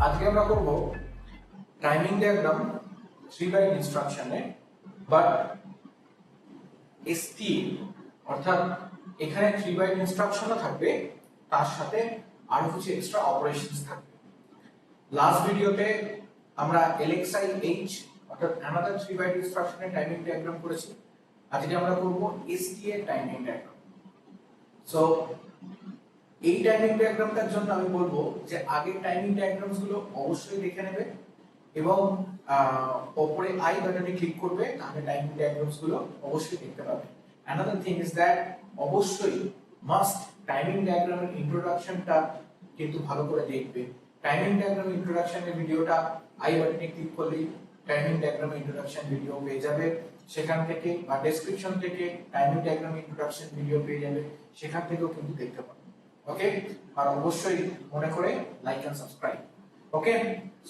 আজকে আমরা করব টাইমিং ডায়াগ্রাম 3 বাইট ইনস্ট্রাকশনে বাট এসটি অর্থাৎ এখানে 3 বাইট ইনস্ট্রাকশনও থাকবে, তার সাথে আরো কিছু এক্সট্রা অপারেশনস থাকবে। লাস্ট ভিডিওতে আমরা LXI-H অর্থাৎ অ্যানাদার 3 বাইট ইনস্ট্রাকশনের টাইমিং ডায়াগ্রাম করেছি। আজকে আমরা করব ST এর টাইমিং ডায়াগ্রাম। সো এই টাইমিং ডায়াগ্রামটার জন্য আমি বলবো যে আগে টাইমিং ডায়াগ্রামস গুলো অবশ্যই দেখে নেবে এবং উপরে আই বাটনে ক্লিক করবে, তাহলে টাইমিং ডায়াগ্রামস গুলো অবশ্যই দেখতে পাবে। অ্যানাদার থিং ইজ দ্যাট অবশ্যই মাস্ট টাইমিং ডায়াগ্রামের ইন্ট্রোডাকশনটা কিন্তু ভালো করে দেখবে। টাইমিং ডায়াগ্রাম ইন্ট্রোডাকশনের ভিডিওটা আই বাটনে ক্লিক করলেই টাইমিং ডায়াগ্রাম ইন্ট্রোডাকশন ভিডিও পেয়ে যাবে, সেখান থেকে বা ডেসক্রিপশন থেকে টাইমিং ডায়াগ্রাম ইন্ট্রোডাকশন ভিডিও পেয়ে যাবে, সেখান থেকেও কিন্তু দেখতে পাবে। Okay, আর অবশ্যই মনে করে like and subscribe. Okay,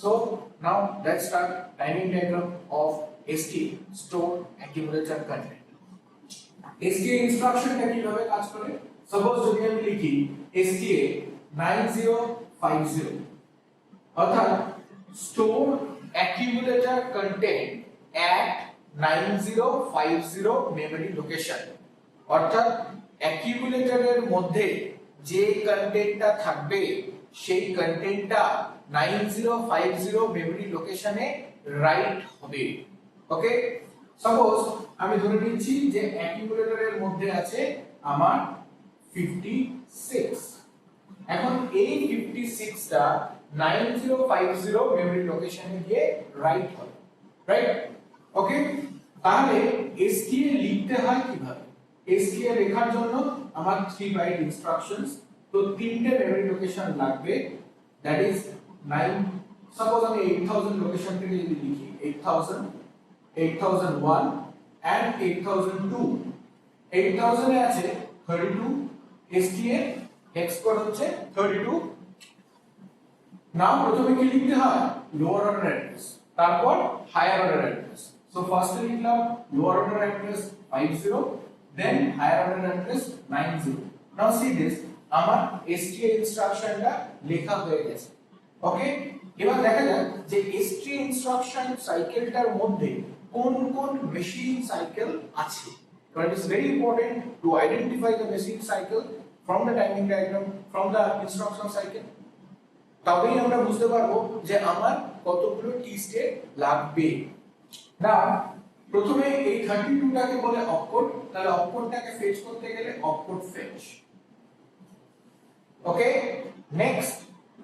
so now let's start timing diagram of STA, store accumulator content. STA ইনস্ট্রাকশনটা কিভাবে কাজ করে? সাপোজ যদি আমি লিখি STA 9050 অর্থাৎ store accumulator content at 9050 memory location, অর্থাৎ অ্যাকিউমুলেটরের মধ্যে যে কন্টেন্টটা থাকবে সেই কন্টেন্টটা 9050 মেমরি লোকেশনে রাইট হবে। ওকে, সাপোজ আমি ধরে নিচ্ছি যে অ্যাকিউমুলেটরের মধ্যে আছে আমার 56। এখন এই 56টা 9050 মেমরি লোকেশনে গিয়ে রাইট হবে, রাইট? ওকে, তাহলে STA লিখতে হয় কিভাবে? STA লেখার জন্য আমার 3 বাইট ইনস্ট্রাকশনস, তো তিনটে মেমরি লোকেশন লাগবে, দ্যাট ইজ 9। সাপোজ আমি 8000 লোকেশন থেকে যদি লিখি 8000, 8001 এন্ড 8002। 8000 এ আছে 32, STA হেক্স কোড হচ্ছে 32। নাও প্রথমে কি লিখতে হয়? লোয়ার অর্ডার অ্যাড্রেস, তারপর হায়ার অর্ডার অ্যাড্রেস। সো ফার্স্টে লিখলাম lower order address 50, then higher order address 90. Now see this, আমার STA ইনস্ট্রাকশনটা লেখা হয়ে গেছে। ওকে, এবার দেখা যাক যে STA ইনস্ট্রাকশন সাইকেলটার মধ্যে কোন কোন মেশিন সাইকেল আছে। So it is very important to identify the machine cycle from the timing diagram, from the instruction cycle. তবেই আমরা বুঝতে পারবো যে আমার কতগুলো টি স্টেট লাগবে। না, প্রথমে এই 32 টাকে বলে অপকোড, তাহলে অপকোডটাকে ফেচ করতে গেলে অপকোড ফেচ। ওকে, নেক্সট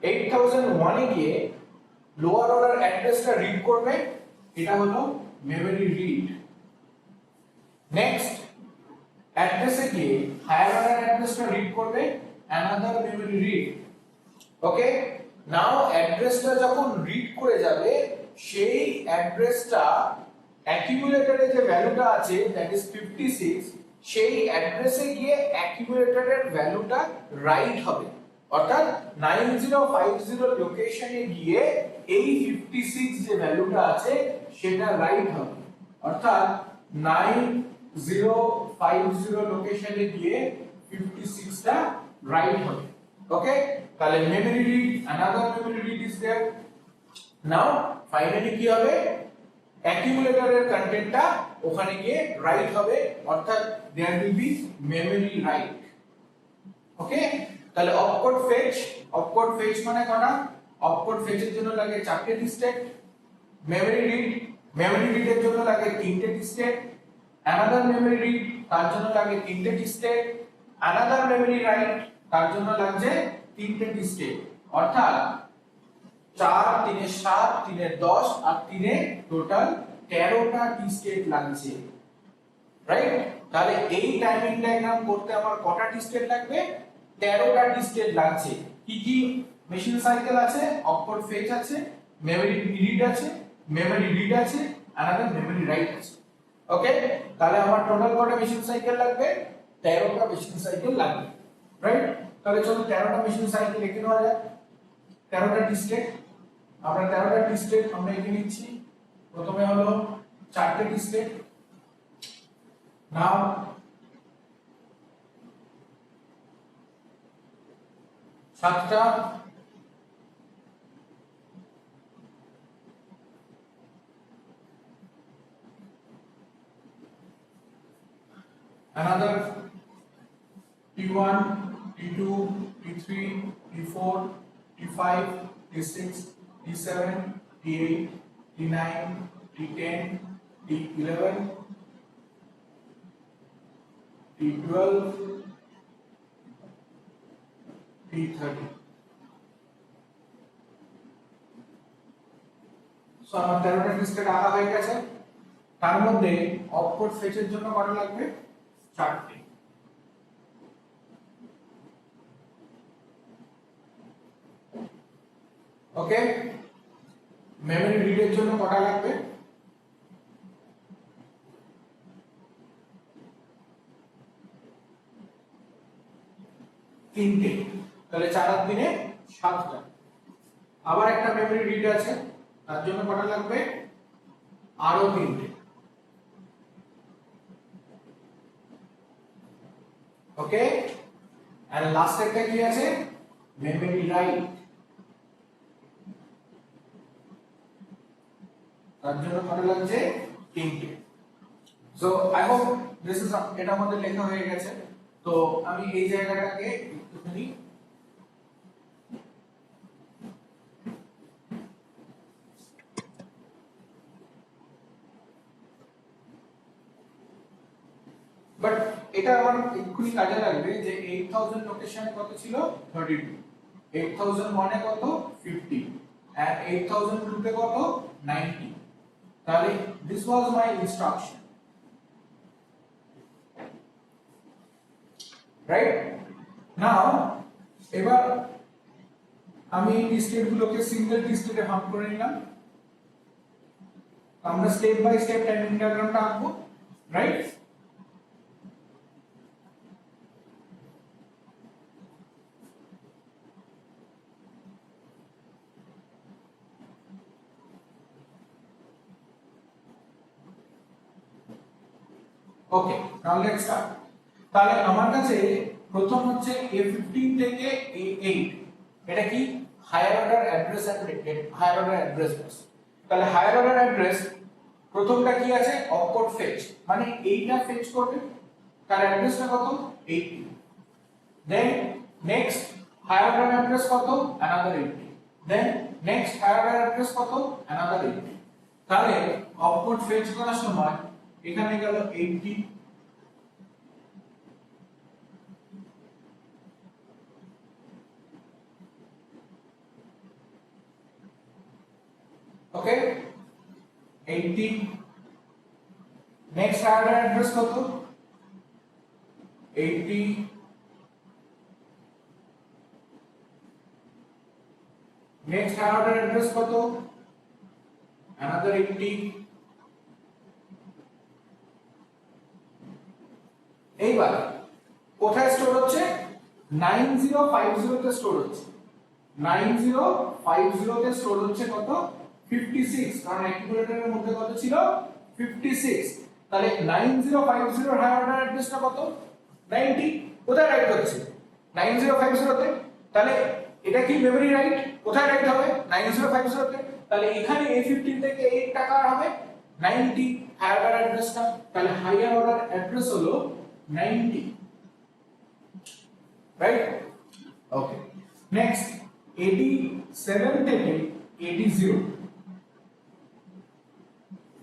8001 এ গিয়ে লোয়ার অর্ডার অ্যাড্রেসটা রিড করবে, এটা হলো মেমরি রিড। নেক্সট অ্যাড্রেসে গিয়ে হায়ার অর্ডার অ্যাড্রেসটা রিড করবে, অ্যানাদার মেমরি রিড। ওকে, নাও অ্যাড্রেসটা যখন রিড করে যাবে, সেই অ্যাড্রেসটা অ্যাকিউমুলেটরে যে ভ্যালুটা আছে দ্যাট ইজ 56, সেই অ্যাড্রেসে গিয়ে অ্যাকিউমুলেটরের ভ্যালুটা রাইট হবে, অর্থাৎ 9050 লোকেশনে গিয়ে এই 56 যে ভ্যালুটা আছে সেটা রাইট হবে, অর্থাৎ 9050 লোকেশনে গিয়ে 56টা রাইট হবে। ওকে, তাহলে memory read, another memory read is there. Now finally কি হবে? অ্যাকিউমুলেটরের কন্টেন্টটা ওখানে গিয়ে রাইট হবে, অর্থাৎ there will be memory write. Okay, তাহলে অপকোড ফেচ মানে কটা? অপকোড ফেচের জন্য লাগে 4টে স্টেট, মেমরি রিডের জন্য লাগে 3টে স্টেট, অ্যানাদার মেমরি রিড তার জন্য লাগে 3টে স্টেট, অ্যানাদার মেমরি রাইট তার জন্য লাগছে 3টে স্টেট, অর্থাৎ 4 3 7 3 10 আর 3 টোটাল 13টা টি স্টেট লাগছে, রাইট? তাহলে এই টাইমিং ডায়াগ্রাম করতে আমার কটা টি স্টেট লাগবে? 13টা টি স্টেট লাগছে। কি কি মেশিন সাইকেল আছে? অপকোড ফেচ আছে, মেমরি রিড আছে, মেমরি রিড আছে, অ্যানাদার মেমরি রাইট আছে। ওকে, তাহলে আমার টোটাল কটা মেশিন সাইকেল লাগবে? 13টা মেশিন সাইকেল লাগবে, রাইট? তাহলে চলো 13টা মেশিন সাইকেল লিখে নেওয়া যাক। 13টা টি স্টেট, আমরা 13টা টি স্টেট আমরা এখানে নিচ্ছি। প্রথমে হলো 4টে টি স্টেট। নাও 7টা another T1, T2, T3, T4, T5, T6, T7, T8, T9, T10, T11, T12, T13. So আমার 13টা ডিসকেট আঁকা হয়ে গেছে। তার মধ্যে অপকোড ফেচের জন্য কটা লাগবে? 4টি। ওকে, মেমরি রিডের জন্য কটা লাগবে? 3টে। তাহলে 4 আর 3 7টা। আবার একটা মেমরি রিড আছে, তার জন্য কটা লাগবে? আরো 3টে। ওকে, আর লাস্ট একটা কি আছে? মেমরি রাইট, তার জন্য কটা লাগছে? 3টে। So I hope this is, এটা আমাদের লেখা হয়ে গেছে। তো আমি এই জায়গাটাকে একটুখানি বাট এটা আমার এক্ষুনি কাজে লাগবে যে 8000 লোকেশনে কত ছিল? 32, 8001 এ কত? 50, and 8002 তে কত? 90। তাহলে this was my instruction, right? Now এবার আমি এই স্টেপ গুলোকে সিঙ্গেল টি স্টেটে ভাগ করে নিলাম। আমরা স্টেপ বাই স্টেপ টাইমিং ডায়াগ্রামটা আঁকবো, right? Okay, now let's start. তাহলে আমার কাছে প্রথম হচ্ছে A15 থেকে A8, এটা কি? Higher order address and higher order address bus. তাহলে হায়ার অর্ডার অ্যাড্রেস প্রথমটা কি আছে? অপকোড ফেচ, মানে এইটা ফেচ করবে, তার অ্যাড্রেসটা কত? 80। Then next higher order address কত? Another 80। Then next higher order address কত? অ্যানাদার 80। তাহলে অপকোড ফেচ করার সময় এখানে গেল 80, okay 80। Next higher order address কত? 80। নেক্সট হায়ার অর্ডার অ্যাড্রেস কত? অ্যানাদার 80। এইবার কোথায় স্টোর হচ্ছে? 9050 তে স্টোর হচ্ছে। 9050 তে স্টোর হচ্ছে কত? 56, কারণ অ্যাকুমুলেটরের মধ্যে কত ছিল? 56। তাহলে 9050 এর হায়ার অর্ডার অ্যাড্রেসটা কত? 90। কোথায় রাইট হচ্ছে? 9050 তে। তাহলে এটা কি মেমরি রাইট? কোথায় রাইট হবে? 9050 তে। তাহলে এখানে A15 থেকে 8 টাকা হবে 90 হায়ার অর্ডার অ্যাড্রেসটা। তাহলে হায়ার অর্ডার অ্যাড্রেস হলো 90, রাইট? ওকে, নেক্সট 87 থেকে 80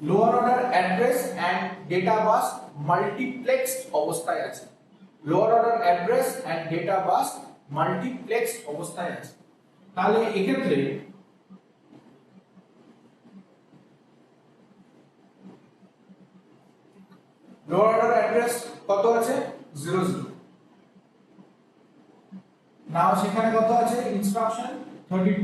lower order address and data bus multiplexed অবস্থায় আছে। Lower order address and data bus multiplexed অবস্থায় আছে। তাহলে এক্ষেত্রে লোয়ার অর্ডার অ্যাড্রেস কত আছে? 00। নাও সেখানে কত আছে? Instruction 32।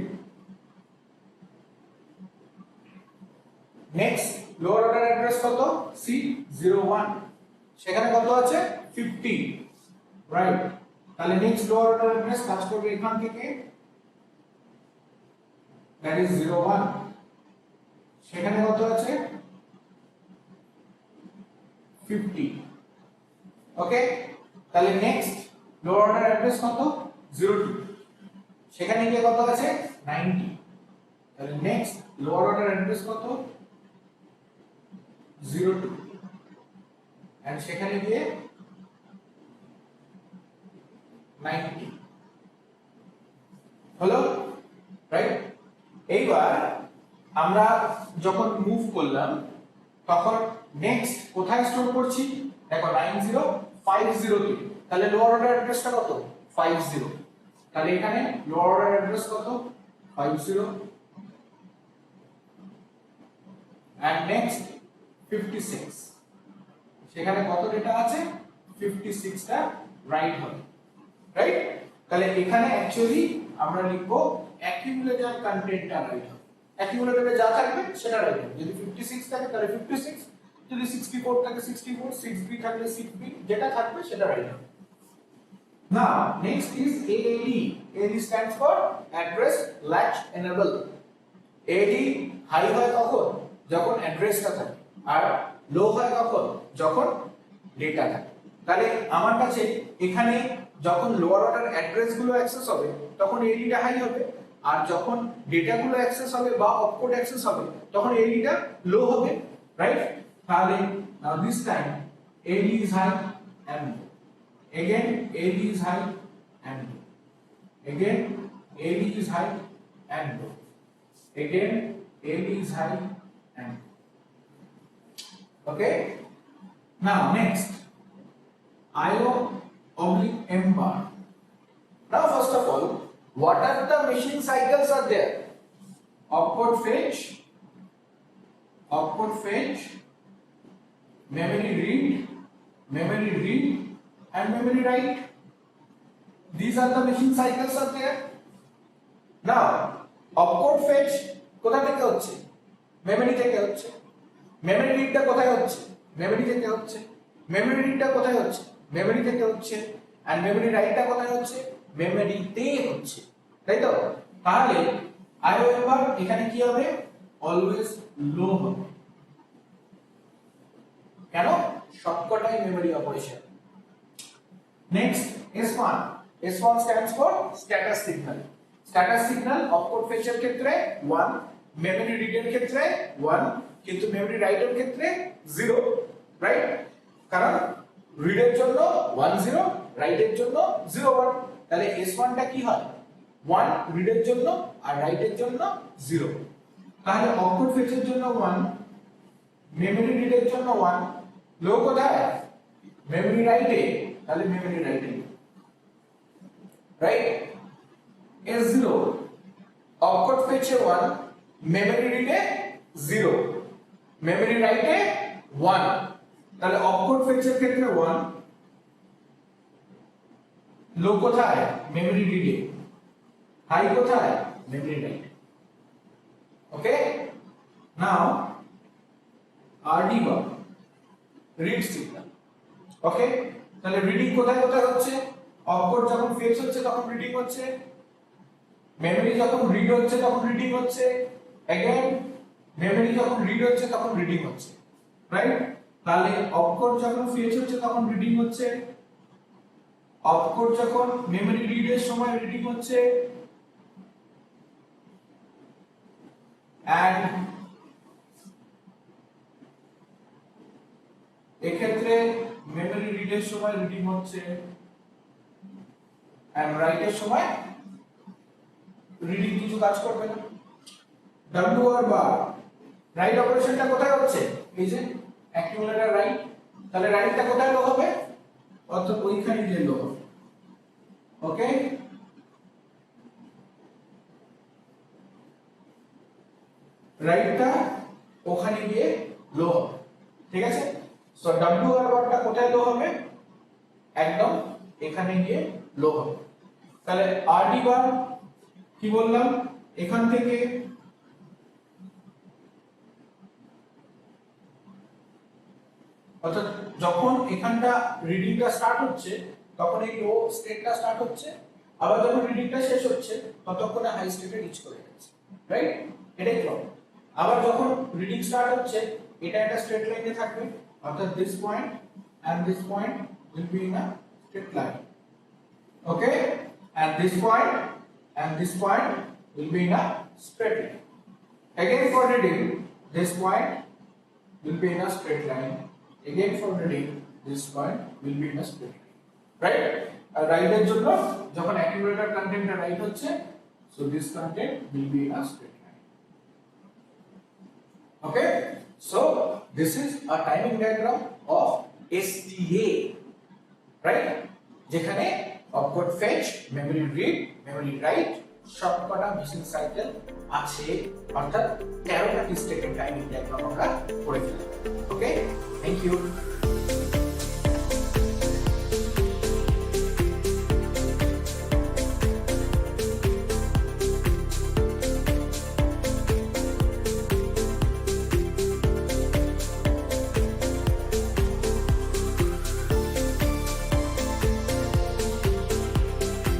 Next lower order address কত? C01, সেখানে কত আছে? 50, রাইট? তাহলে নেক্সট লোয়ার অর্ডার অ্যাড্রেস কাজ করবে এখান থেকে, দ্যাট ইজ 01, সেখানে কত আছে? 50, ওকে? তাহলে নেক্সট লোয়ার অর্ডার অ্যাড্রেস কত? 02, সেখানে গিয়ে কত আছে? 90। তাহলে নেক্সট লোয়ার অর্ডার অ্যাড্রেস কত? 02, এন্ড সেখানে গিয়ে 90 হলো, রাইট? এইবার আমরা যখন মুভ করলাম তখন নেক্সট কোথায় স্টোর করছি? দেখো 9050 তে, তাহলে লোয়ার অর্ডার অ্যাড্রেসটা কত? 50। তাহলে এখানে লোয়ার অর্ডার অ্যাড্রেস কত? 50 and next 56, সেখানে কত ডেটা আছে? 56 টা রাইট হবে, রাইট? তাহলে এখানে অ্যাকচুয়ালি আমরা লিখবো অ্যাকিউমুলেটর কন্টেন্টটা রাইট হবে, অ্যাকিউমুলেটরে যা থাকবে সেটা রাইট হবে। যদি 56 থাকে তাহলে 56, যদি 64 থাকে 64, 6b থাকলে 6b, যেটা থাকবে সেটা রাইট হবে। Now next is AAD. AAD stands for address latch enable. AAD high হয় কখন? যখন অ্যাড্রেসটা থাকে, আর লো হয় কখন? যখন ডেটা থাকে। তাহলে আমার কাছে এখানে যখন লোয়ার অর্ডার অ্যাড্রেস গুলো অ্যাক্সেস হবে তখন এডিটা হাই হবে, আর যখন ডেটা গুলো অ্যাক্সেস হবে বা অপকোড অ্যাক্সেস হবে তখন এডিটা লো হবে, রাইট? তাহলে now this time AD is high and low. Again AD is high and low. Again AD is high and low. Again AD is high and low. Okay? Now next IO oblique M bar. Now first of all, what are the machine cycles are there? Opcode fetch, memory read and memory write. These are the machine cycles are there. Now opcode fetch কোথা থেকে হচ্ছে? Memory থেকে হচ্ছে। Memory রিডটা কোথায় হচ্ছে? Memory থেকে হচ্ছে। Memory রিডটা কোথায় হচ্ছে? মেমরি থেকে হচ্ছে। আর মেমরি রাইটটা কোথায় হচ্ছে? মেমরিতে হচ্ছে, তাই তো? তাহলে আইও এবার এখানে কি হবে? অলওয়েজ লো হবে। কেন? সবকটাই memory operation. Next S1. S1 stands for status signal. Status signal opcode ফেচের ক্ষেত্রে 1, মেমরি রিডের ক্ষেত্রে 1, কিন্তু মেমরি রাইটের ক্ষেত্রে 0, রাইট? কারণ রিডের জন্য 10, রাইটের জন্য 01। তাহলে S1 টা কি হয়? 1 রিডের জন্য আর রাইটের জন্য 0। তাহলে অপকোড ফেচের জন্য 1, মেমরি রিডের জন্য 1, লো কোথায়? মেমরি রাইটে, তাহলে মেমরি রাইটে, right? S0 opcode fetch 1, memory read 0, memory write 1। তাহলে opcode fetch এর ক্ষেত্রে 1, লো কোথায়? memory read এ, হাই কোথায়? memory write। ওকে, নাও RD bar, read signal। ওকে, তাহলে রিডিং কোথায় কোথায় হচ্ছে? opcode যখন ফেচ হচ্ছে তখন রিডিং হচ্ছে, মেমরি যখন রিড হচ্ছে তখন রিডিং হচ্ছে, अगेन মেমরি যখন রিড হচ্ছে তখন রিডিং হচ্ছে, রাইট? তাহলে অপকোড যখন ফেচ হচ্ছে তখন রিডিং হচ্ছে, অপকোড যখন মেমরি রিডের সময় রিডিং হচ্ছে, এন্ড এক্ষেত্রে মেমরি রিডের সময় রিডিং হচ্ছে এন্ড রাইটের সময় রিডিং কিছু কাজ করবে না। WR বার রাইট অপারেশনটা কোথায় হচ্ছে? এই যে অ্যাকিউমুলেটর রাইট, তাহলে রাইটটা কোথায় লো হবে? অর্থাৎ ওইখানে গিয়ে লো হবে। ওকে, রাইটটা ওখানে গিয়ে লো হবে, ঠিক আছে? সো WR বারটা কোথায় লো হবে? একদম এখানে গিয়ে লো হবে। তাহলে RD বার কি বললাম? এখান থেকে অর্থাৎ যখন এখানটা রিডিংটা স্টার্ট হচ্ছে তখন এই লো স্টেটটা স্টার্ট হচ্ছে, আবার যখন রিডিংটা শেষ হচ্ছে ততক্ষণে হাই স্টেটে রিচ করে গেছে, রাইট? এটাই ক্লক। আবার যখন রিডিং স্টার্ট হচ্ছে এটা একটা স্ট্রেট লাইনে থাকবে, অর্থাৎ this point and this point will be in a straight line. Okay, and this point and this point will be in a straight line. Again for reading, this point will be in a straight line. Again for reading, this point will be in a straight line. Right? রাইটের জন্য যখন accumulator কন্টেন্টটা right হচ্ছে, so this content will be a straight line. Okay, so this is a timing diagram of STA, right? যেখানে opcode fetch, memory read, memory write সবকটা machine cycle আছে, অর্থাৎ 13টা স্টেটের টাইমিং ডায়াগ্রাম আমরা করে ফেললাম। ওকে, থ্যাংক ইউ।